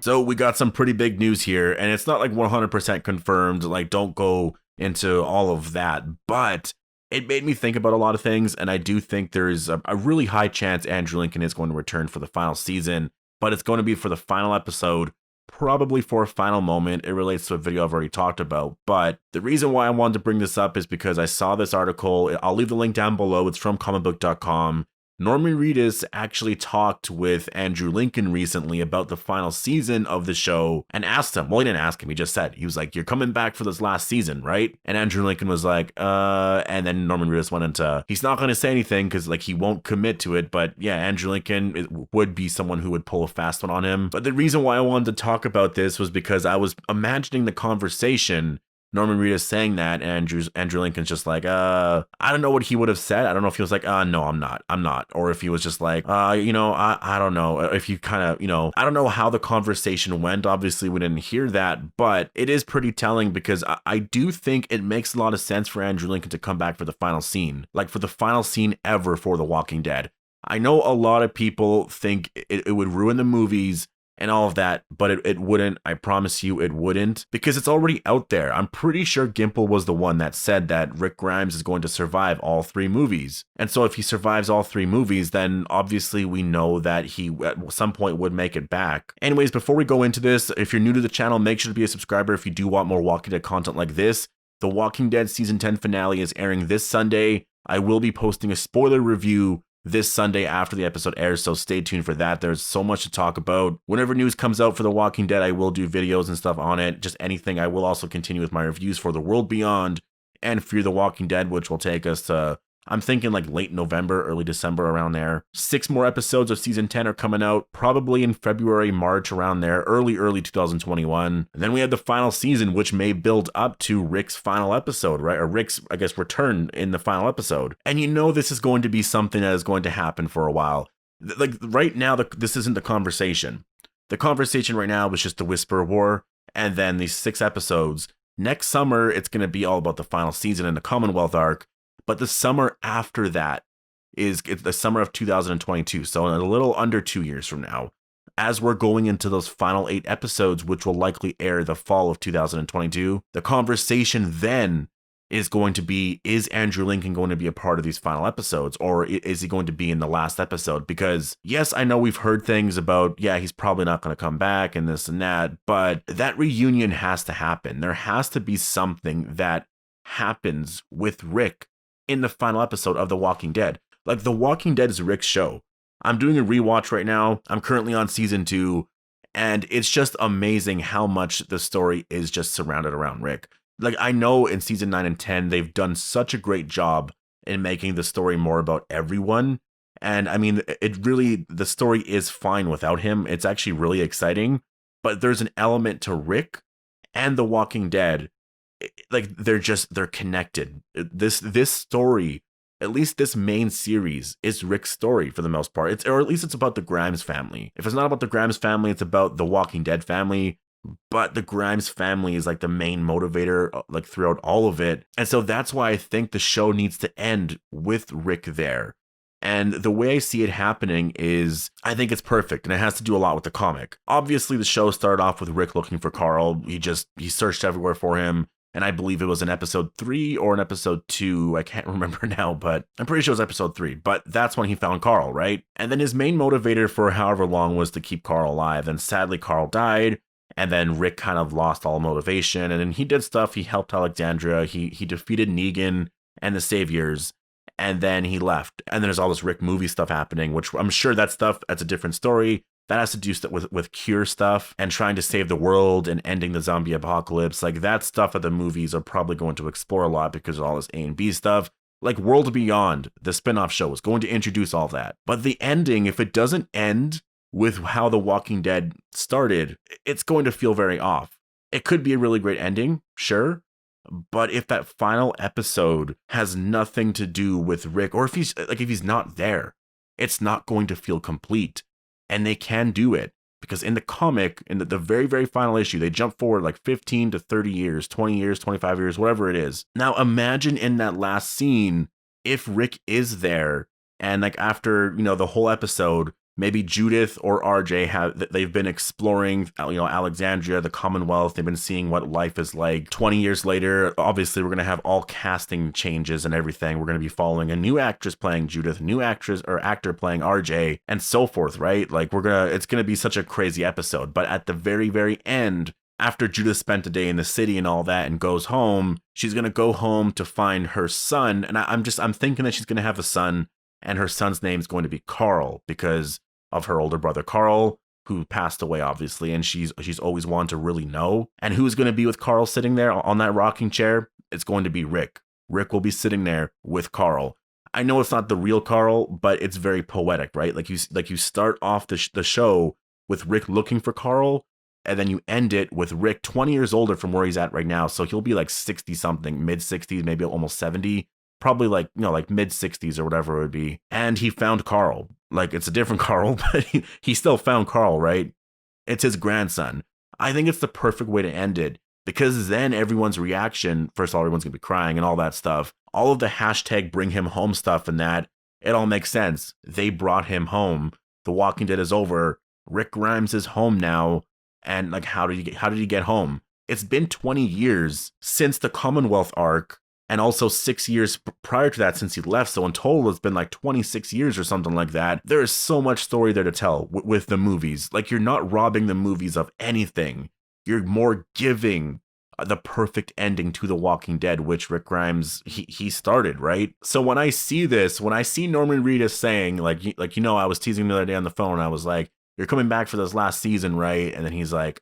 So we got some pretty big news here, and it's not like 100% confirmed. Like, don't go into all of that, but it made me think about a lot of things, and I do think there's a really high chance Andrew Lincoln is going to return for the final season, but it's going to be for the final episode, probably for a final moment. It relates to a video I've already talked about, but the reason why I wanted to bring this up is because I saw this article. I'll leave the link down below. It's from comicbook.com. Norman Reedus actually talked with Andrew Lincoln recently about the final season of the show and asked him, well, he didn't ask him, he just said, he was like, you're coming back for this last season, right? And Andrew Lincoln was like, and then Norman Reedus went into, he's not going to say anything because like he won't commit to it, but yeah, Andrew Lincoln would be someone who would pull a fast one on him. But the reason why I wanted to talk about this was because I was imagining the conversation, Norman Reedus saying that, and Andrew Lincoln's just like, I don't know what he would have said. I don't know if he was like, no, I'm not. Or if he was just like, I don't know. If you kind of, I don't know how the conversation went. Obviously, we didn't hear that, but it is pretty telling because I do think it makes a lot of sense for Andrew Lincoln to come back for the final scene, like for the final scene ever for The Walking Dead. I know a lot of people think it would ruin the movies and all of that, but it wouldn't. I promise you it wouldn't, because it's already out there. I'm pretty sure Gimple was the one that said that Rick Grimes is going to survive all 3 movies. And so if he survives all 3 movies, then obviously we know that he at some point would make it back. Anyways, before we go into this, if you're new to the channel, make sure to be a subscriber if you do want more Walking Dead content like this. The Walking Dead Season 10 finale is airing this Sunday. I will be posting a spoiler review this Sunday after the episode airs, so stay tuned for that. There's so much to talk about. Whenever news comes out for The Walking Dead, I will do videos and stuff on it, just anything. I will also continue with my reviews for The World Beyond and Fear the Walking Dead, which will take us to, I'm thinking like late November, early December, around there. 6 more episodes of season 10 are coming out, probably in February, March, around there, early 2021. And then we have the final season, which may build up to Rick's final episode, right? Or Rick's, I guess, return in the final episode. And you know this is going to be something that is going to happen for a while. Like right now, this isn't the conversation. The conversation right now was just the Whisper War, and then these 6 episodes. Next summer, it's going to be all about the final season and the Commonwealth arc. But the summer after that it's the summer of 2022. So in a little under 2 years from now, as we're going into those final 8 episodes, which will likely air the fall of 2022, the conversation then is going to be, is Andrew Lincoln going to be a part of these final episodes, or is he going to be in the last episode? Because yes, I know we've heard things about, yeah, he's probably not going to come back and this and that, but that reunion has to happen. There has to be something that happens with Rick in the final episode of The Walking Dead. Like, The Walking Dead is Rick's show. I'm doing a rewatch right now. I'm currently on season 2, and it's just amazing how much the story is just surrounded around Rick. Like, I know in season 9 and 10, they've done such a great job in making the story more about everyone. And I mean, it really, the story is fine without him. It's actually really exciting, but there's an element to Rick and The Walking Dead, like they're connected. This story, at least this main series, is Rick's story for the most part. Or at least it's about the Grimes family. If it's not about the Grimes family, it's about the Walking Dead family. But the Grimes family is like the main motivator, like throughout all of it. And so that's why I think the show needs to end with Rick there. And the way I see it happening is, I think it's perfect, and it has to do a lot with the comic. Obviously, the show started off with Rick looking for Carl. He searched everywhere for him. And I believe it was in episode 3 or in episode 2. I can't remember now, but I'm pretty sure it was episode 3. But that's when he found Carl, right? And then his main motivator for however long was to keep Carl alive. And sadly, Carl died. And then Rick kind of lost all motivation. And then he did stuff. He helped Alexandria. He defeated Negan and the Saviors. And then he left. And then there's all this Rick movie stuff happening, which I'm sure that's a different story. That has to do with cure stuff and trying to save the world and ending the zombie apocalypse. Like, that stuff that the movies are probably going to explore a lot because of all this A and B stuff. Like, World Beyond, the spinoff show, is going to introduce all that. But the ending, if it doesn't end with how The Walking Dead started, it's going to feel very off. It could be a really great ending, sure. But if that final episode has nothing to do with Rick, or if he's not there, it's not going to feel complete. And they can do it because in the comic, in the very, very final issue, they jump forward like 15 to 30 years, 20 years, 25 years, whatever it is. Now imagine in that last scene, if Rick is there and like after, the whole episode, maybe Judith or RJ they've been exploring, Alexandria, the Commonwealth. They've been seeing what life is like 20 years later. Obviously, we're going to have all casting changes and everything. We're going to be following a new actress playing Judith, a new actress or actor playing RJ, and so forth, right? Like it's going to be such a crazy episode. But at the very, very end, after Judith spent a day in the city and all that and goes home, she's going to go home to find her son. And I'm thinking that she's going to have a son, and her son's name is going to be Carl because of her older brother Carl, who passed away, obviously, and she's always wanted to really know. And who's going to be with Carl sitting there on that rocking chair? It's going to be Rick. Rick will be sitting there with Carl. I know it's not the real Carl, but it's very poetic, right? Like you start off the show with Rick looking for Carl, and then you end it with Rick 20 years older from where he's at right now. So he'll be like 60 something, mid 60s, maybe almost 70. Probably like mid 60s or whatever it would be. And he found Carl. Like, it's a different Carl, but he still found Carl, right? It's his grandson. I think it's the perfect way to end it, because then everyone's reaction, first of all, everyone's going to be crying and all that stuff. All of the hashtag bring him home stuff and that, it all makes sense. They brought him home. The Walking Dead is over. Rick Grimes is home now. And like, how did he get home? It's been 20 years since the Commonwealth arc, and also 6 years prior to that since he left. So in total, it's been like 26 years or something like that. There is so much story there to tell with the movies. Like, you're not robbing the movies of anything. You're more giving the perfect ending to The Walking Dead, which Rick Grimes, he started, right? So when I see this, when I see Norman Reedus saying, I was teasing him the other day on the phone, I was like, you're coming back for this last season, right? And then he's like,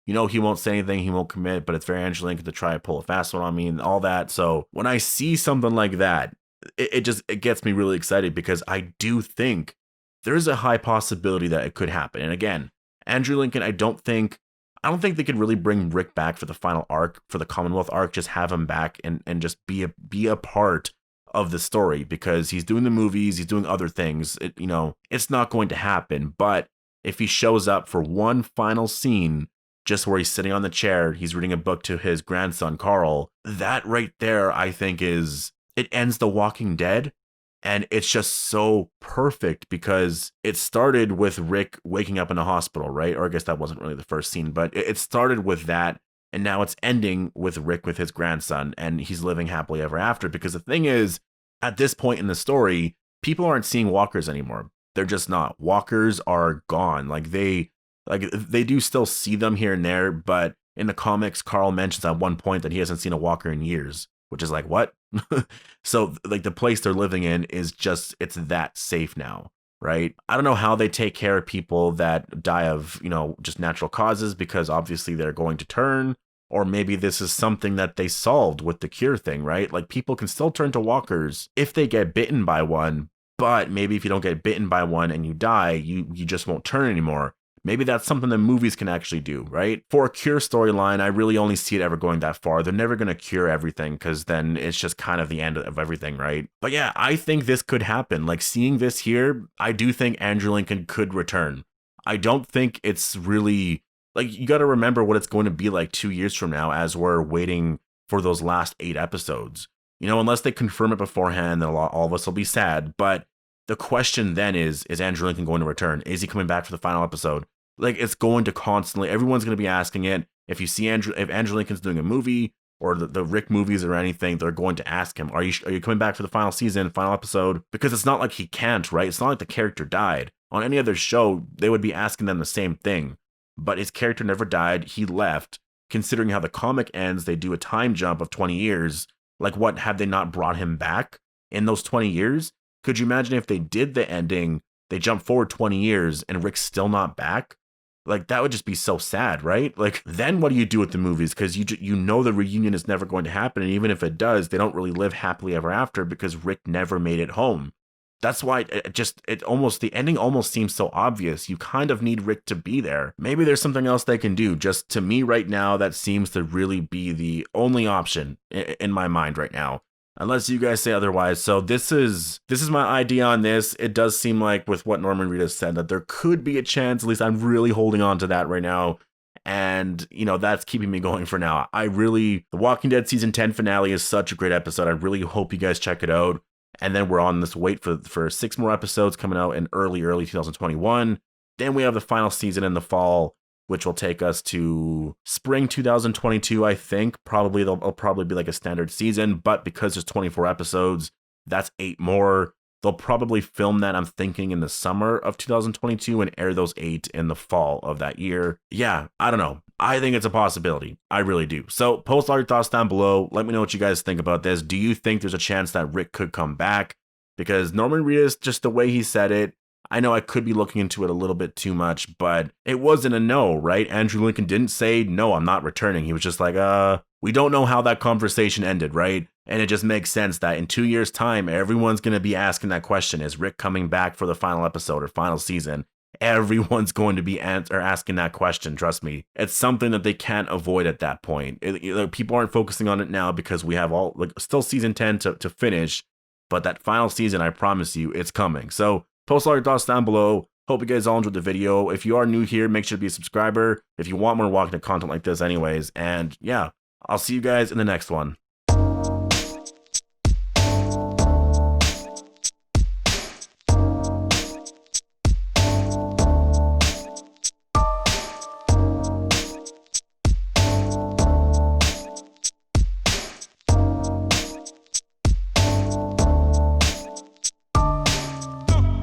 he won't say anything, he won't commit, but it's very Angela Lincoln to try to pull a fast one on me and all that. So when I see something like that, it gets me really excited, because I do think there's a high possibility that it could happen. And again, Andrew Lincoln, I don't think they could really bring Rick back for the final arc, for the Commonwealth arc, just have him back and just be a part of the story, because he's doing the movies, he's doing other things. It's not going to happen. But if he shows up for one final scene, just where he's sitting on the chair, he's reading a book to his grandson, Carl, that right there, I think it ends The Walking Dead. And it's just so perfect, because it started with Rick waking up in a hospital, right? Or I guess that wasn't really the first scene, but it started with that. And now it's ending with Rick with his grandson, and he's living happily ever after. Because the thing is, at this point in the story, people aren't seeing walkers anymore. They're just not. Walkers are gone. They do still see them here and there, but in the comics, Carl mentions at one point that he hasn't seen a walker in years, which is like, what? So like, the place they're living in is it's that safe now, right? I don't know how they take care of people that die of, just natural causes, because obviously they're going to turn, or maybe this is something that they solved with the cure thing, right? Like, people can still turn to walkers if they get bitten by one, but maybe if you don't get bitten by one and you die, you just won't turn anymore. Maybe that's something that movies can actually do, right? For a cure storyline, I really only see it ever going that far. They're never going to cure everything, because then it's just kind of the end of everything, right? But yeah, I think this could happen. Like, seeing this here, I do think Andrew Lincoln could return. I don't think it's really, like, you got to remember what it's going to be like 2 years from now as we're waiting for those last 8 episodes. Unless they confirm it beforehand, then all of us will be sad. But the question then is Andrew Lincoln going to return? Is he coming back for the final episode? Like, it's going to constantly, everyone's going to be asking it. If you see if Andrew Lincoln's doing a movie, or the Rick movies or anything, they're going to ask him, are you coming back for the final season, final episode? Because it's not like he can't, right? It's not like the character died. On any other show, they would be asking them the same thing. But his character never died. He left. Considering how the comic ends, they do a time jump of 20 years. Like, what, have they not brought him back in those 20 years? Could you imagine if they did the ending, they jump forward 20 years and Rick's still not back? Like, that would just be so sad, right? Like, then what do you do with the movies? Because the reunion is never going to happen. And even if it does, they don't really live happily ever after, because Rick never made it home. That's why the ending almost seems so obvious. You kind of need Rick to be there. Maybe there's something else they can do. Just to me right now, that seems to really be the only option in my mind right now. Unless you guys say otherwise. So this is my idea on this. It does seem like, with what Norman Reedus said, that there could be a chance. At least I'm really holding on to that right now. And, that's keeping me going for now. The Walking Dead season 10 finale is such a great episode. I really hope you guys check it out. And then we're on this wait for 6 more episodes coming out in early 2021. Then we have the final season in the fall, which will take us to spring 2022, I think. Probably it'll probably be like a standard season, but because there's 24 episodes, that's 8 more. They'll probably film that, I'm thinking, in the summer of 2022 and air those 8 in the fall of that year. Yeah, I don't know. I think it's a possibility. I really do. So post all your thoughts down below. Let me know what you guys think about this. Do you think there's a chance that Rick could come back? Because Norman Reedus, just the way he said it, I know I could be looking into it a little bit too much, but it wasn't a no, right? Andrew Lincoln didn't say, no, I'm not returning. He was just like, we don't know how that conversation ended, right? And it just makes sense that in 2 years' time, everyone's going to be asking that question. Is Rick coming back for the final episode or final season? Everyone's going to be asking that question. Trust me. It's something that they can't avoid at that point. People aren't focusing on it now because we have still season 10 to finish. But that final season, I promise you, it's coming. So post all your thoughts down below. Hope you guys all enjoyed the video. If you are new here, make sure to be a subscriber if you want more Walking Dead content like this anyways. And yeah, I'll see you guys in the next one.